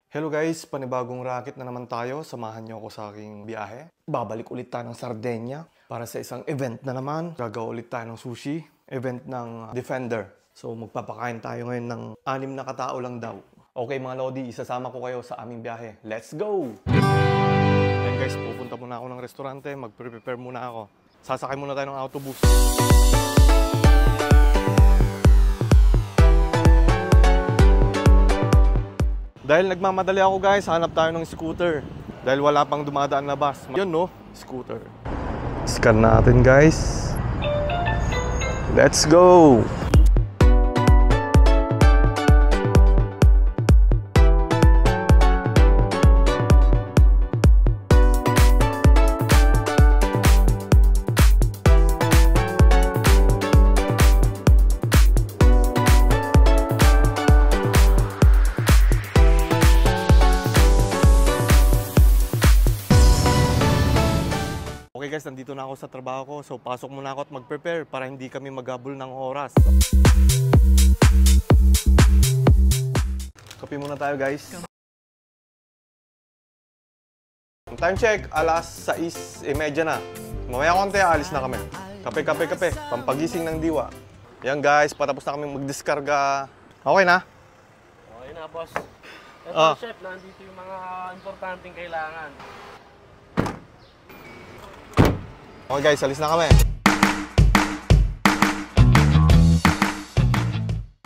Hello guys, panibagong racket na naman tayo. Samahan niyo ako sa aking biyahe. Babalik ulit tayo ng Sardinia para sa isang event na naman. Gagawa ulit tayo ng sushi. Event ng Defender. So magpapakain tayo ngayon ng 6 na katao lang daw. Okay mga Lodi, isasama ko kayo sa aming biyahe. Let's go! Ayan guys, pupunta muna ako ng restaurante. Mag-prepare muna ako. Sasakay muna tayo ng autobus. Dahil nagmamadali ako guys, hanap tayo ng scooter. Dahil wala pang dumadaan na bus. Yun no, scooter. Scan natin guys. Let's go! Okay guys, nandito na ako sa trabaho ko. So pasok muna ako at mag-prepare para hindi kami maghabol ng oras. Kape muna tayo guys. Time check, alas 6:30 na. Mamaya konti, alis na kami. Kape. Pampagising ng diwa. Yan guys, patapos na kami mag-diskarga. Okay na? Okay na boss. Ito chef, nandito yung mga importanteng kailangan. Okay guys, alis na kami.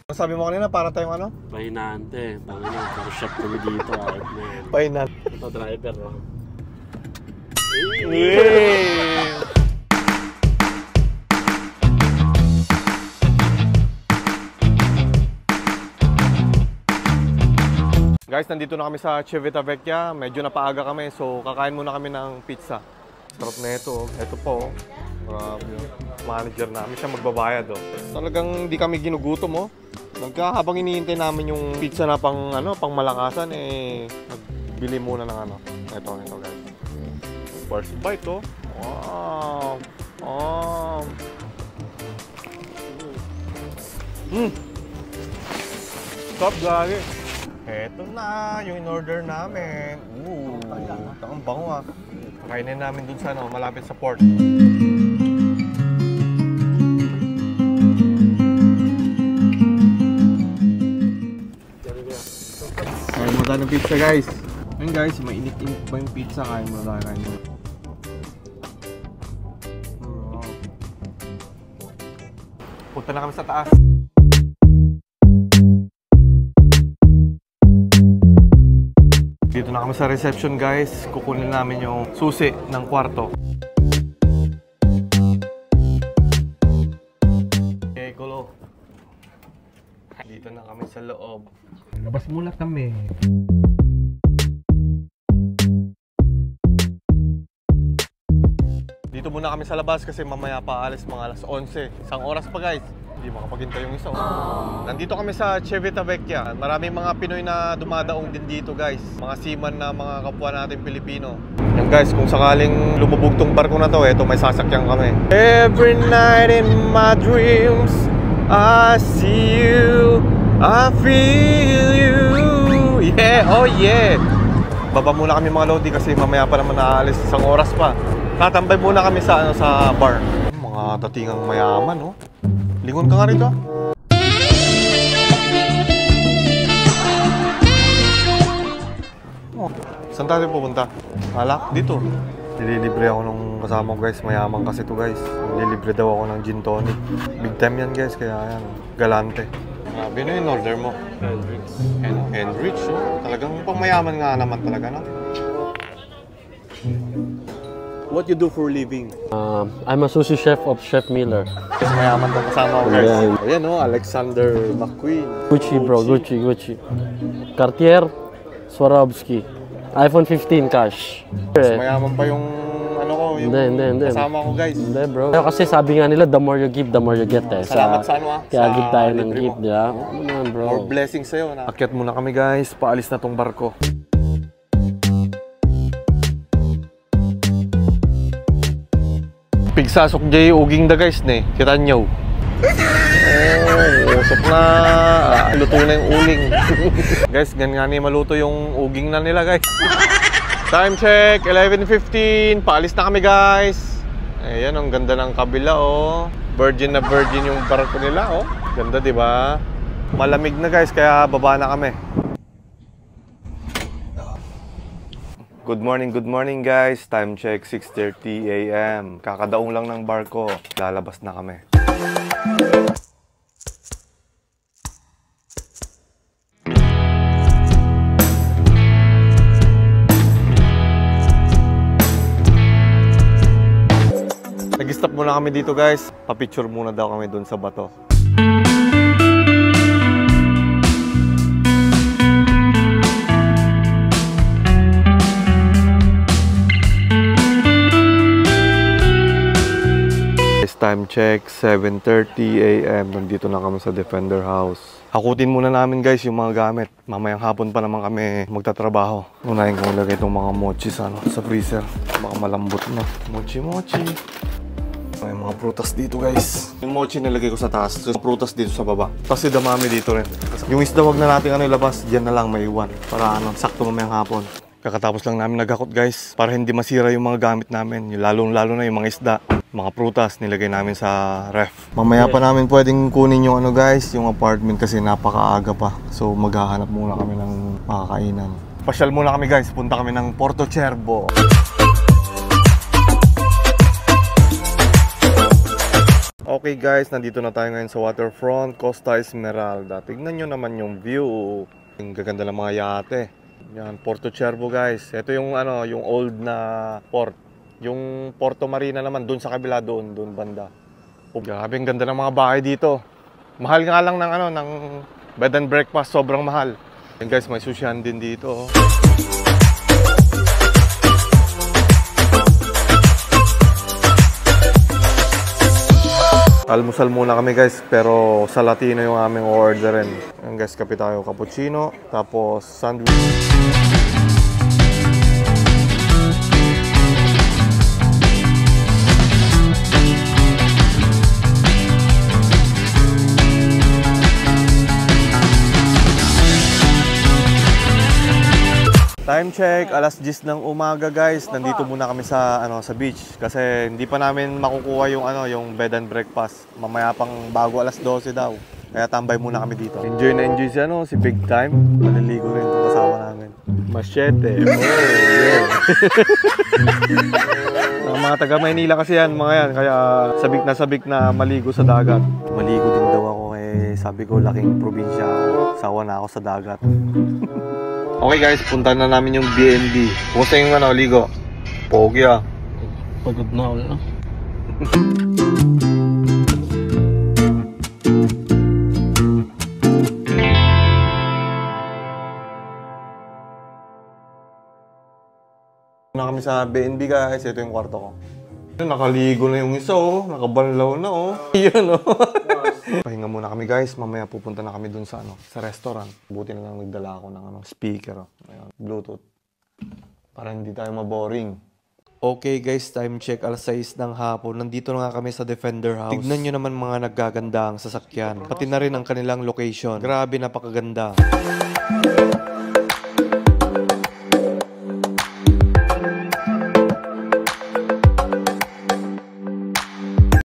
Ano sabi mo kanina? Para tayong ano? Pahinante. Tangina, para chef kami dito. Pahinante. Ito driver, no? Guys, nandito na kami sa Civitavecchia. Medyo napaaga kami, so kakain muna kami ng pizza. Sarap na ito. Ito po. Grabe. Manager namin siya magbabayad. Talagang hindi kami ginugutom. Habang iniintay namin yung pizza na pang malakasan, nagbili muna ng ano. Ito guys. First bite Wow. Stop gagi. Ito na yung in-order namin. Takang bango Kainin namin dun sa malapit sa port. Kain mo tayo ng pizza guys. Ayun guys, mainit-init pa yung pizza. Kain mo na tayo. Punta na kami sa taas. Dito na kami sa reception guys. Kukunin namin yung susi ng kwarto. Okay, kulo. Dito na kami sa loob. Labas muna kami. Dito muna kami sa labas kasi mamaya pa alis mga alas 11. Isang oras pa guys. Hindi makapaghintay yung isa. Nandito kami sa Civitavecchia. Maraming mga Pinoy na dumadaong din dito guys. Mga seaman na mga kapwa natin Pilipino. Yan guys, kung sakaling lumubog tong barko na to, eto may sasakyan kami. Every night in my dreams I see you, I feel you. Yeah, oh yeah. Baba muna kami mga Lodi kasi mamaya pa naman naaalis. Isang oras pa. Tatambay muna kami sa sa bar. Mga datingang mayaman Lingon ka nga rito. Saan tayo pupunta? Alak? Dito. Nililibre ako nung kasama ko guys. Mayaman kasi to guys. Nililibre daw ako ng gin tonic. Big time yan guys. Kaya yan. Galante. Grabe na yung order mo. Hendrix. Talagang pang mayaman nga naman talaga What you do for living? I'm a sushi chef of Chef Miller. Mayaman tong kasama ko guys. Ayan Alexander McQueen. Gucci bro, Gucci. Cartier, Swarovski. iPhone 15 cash. Mas mayaman pa yung yung hindi. Kasama ko guys. Hindi bro. Kasi sabi nga nila, the more you give, the more you get Salamat sa Kaya give tayo ng gift, bro. More blessings sa'yo. Akyat muna kami guys. Paalis na tong barko. Pigsasok jay uging da guys kita nyo. Pasok na. Luto na yung uling. Guys, ganyan nga maluto yung uging na nila, guys. Time check, 11:15. Paalis na kami, guys. Ayan, ang ganda ng kabila, oh. Virgin na virgin yung barko nila, oh. Ganda, di ba? Malamig na, guys, kaya baba na kami. Good morning, guys. Time check, 6:30 AM. Kakadaong lang ng barko. Lalabas na kami. Nag-stop muna kami dito, guys. Pa-picture muna daw kami dun sa bato. Time check, 7:30 AM. Nandito na kami sa Defender House. Hakutin muna namin, guys, yung mga gamit. Mamayang hapon pa naman kami magtatrabaho. Unahin kong ilagay itong mga mochi sa freezer. Baka malambot na. Mochi. May mga prutas dito, guys. Yung mochi nilagay ko sa taas. So, prutas dito sa baba. Tapos idamami dito rin. Yung isda wag na natin ilabas. Diyan na lang may iwan. Para sakto mamayang hapon. Kakatapos lang namin naghakot, guys. Para hindi masira yung mga gamit namin. Lalo na yung mga isda. Mga prutas nilagay namin sa ref. Mamaya pa namin pwedeng kunin yung guys, yung apartment kasi napakaaga pa. So maghahanap muna kami ng makakainan. Pasyal muna kami, guys. Punta kami ng Porto Cervo. Okay, guys, nandito na tayo ngayon sa waterfront, Costa Esmeralda. Tignan nyo naman yung view. Ang gaganda ng mga yate. Yan, Porto Cervo, guys. Ito yung yung old na port. Yung Porto Marina naman, dun sa kabila, doon banda. Oh, grabe, ang ganda ng mga bahay dito. Mahal nga lang ng bed and breakfast, sobrang mahal. And guys, may susyan din dito. Almusal muna kami, guys, pero sa Latino yung aming orderin. Ayan, guys, kape tayo, cappuccino, tapos sandwich. Time check, alas 10 ng umaga, guys. Nandito muna kami sa beach kasi hindi pa namin makukuha yung bed and breakfast. Mamaya pang bago alas 12 daw. Kaya tambay muna kami dito. Enjoy na enjoy si Big Time. Maliligo rin itong kasama namin. Machete. Oh, yeah. Ang mga taga Maynila kasi yan, mga yan. Kaya sabik na maligo sa dagat. Maligo din daw ako sabi ko, laking probinsya ako. Sawa na ako sa dagat. Okay, guys, punta na namin yung B&B. Kumusta yung ligo? Pogi, ah. Pagod na ako na. Na kami sa B&B, guys. Ito yung kwarto ko. Nakaligo na yung isa, oh. Nakabanlaw na, oh. Yan, oh. Pahinga muna kami, guys. Mamaya pupunta na kami dun sa restaurant. Buti na lang nagdala ako ng speaker, oh. Ayan, Bluetooth. Para hindi tayo maboring. Okay, guys, time check, alas 6 ng hapon. Nandito na nga kami sa Defender House. Tignan nyo naman mga naggaganda ang sasakyan. Pati na rin ang kanilang location. Grabe, napakaganda.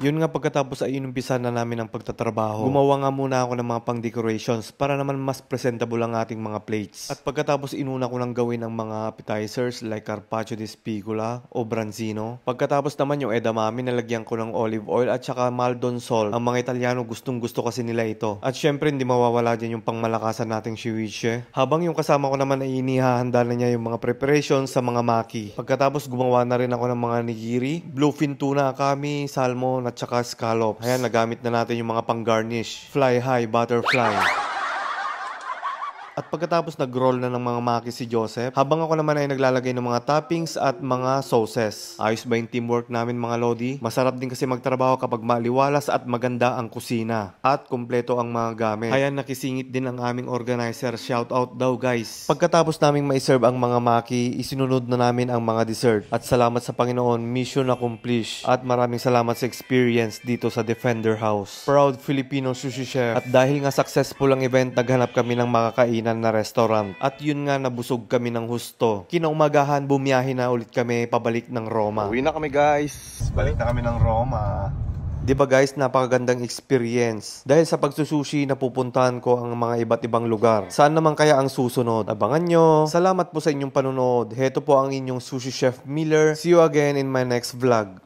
Yun nga, pagkatapos ay inumpisa na namin ang pagtatrabaho. Gumawa nga muna ako ng mga pang-decorations para naman mas presentable ang ating mga plates. At pagkatapos inuna ko nang gawin ang mga appetizers like carpaccio di spigula o branzino. Pagkatapos naman yung edamame, nalagyan ko ng olive oil at saka maldon salt. Ang mga Italiano gustong gusto kasi nila ito. At syempre hindi mawawala dyan yung pangmalakasan nating ceviche. Habang yung kasama ko naman ay inihahanda na niya yung mga preparations sa mga maki. Pagkatapos gumawa na rin ako ng mga nigiri, bluefin tuna kami, salmon at saka scallops. Ayan, nagamit na natin yung mga pang-garnish. Fly high, butterfly. At pagkatapos nag-roll na ng mga maki si Joseph, habang ako naman ay naglalagay ng mga toppings at mga sauces. Ayos ba yung teamwork namin mga lodi? Masarap din kasi magtrabaho kapag maliwalas at maganda ang kusina. At kumpleto ang mga gamit. Kaya nakisingit din ang aming organizer. Shout out daw guys. Pagkatapos naming maiserve ang mga maki, isinunod na namin ang mga dessert. At salamat sa Panginoon, mission accomplished. At maraming salamat sa experience dito sa Defender House. Proud Filipino sushi chef. At dahil nga successful ang event, naghanap kami ng makakainan na restaurant. At yun nga, nabusog kami ng husto. Kinaumagahan, bumiyahe na ulit kami pabalik ng Roma. Uwi na kami guys. Balik na kami ng Roma. Diba guys, napakagandang experience. Dahil sa pagsusushi, napupuntahan ko ang mga iba't ibang lugar. Saan naman kaya ang susunod? Abangan nyo. Salamat po sa inyong panunod. Heto po ang inyong sushi chef Miller. See you again in my next vlog.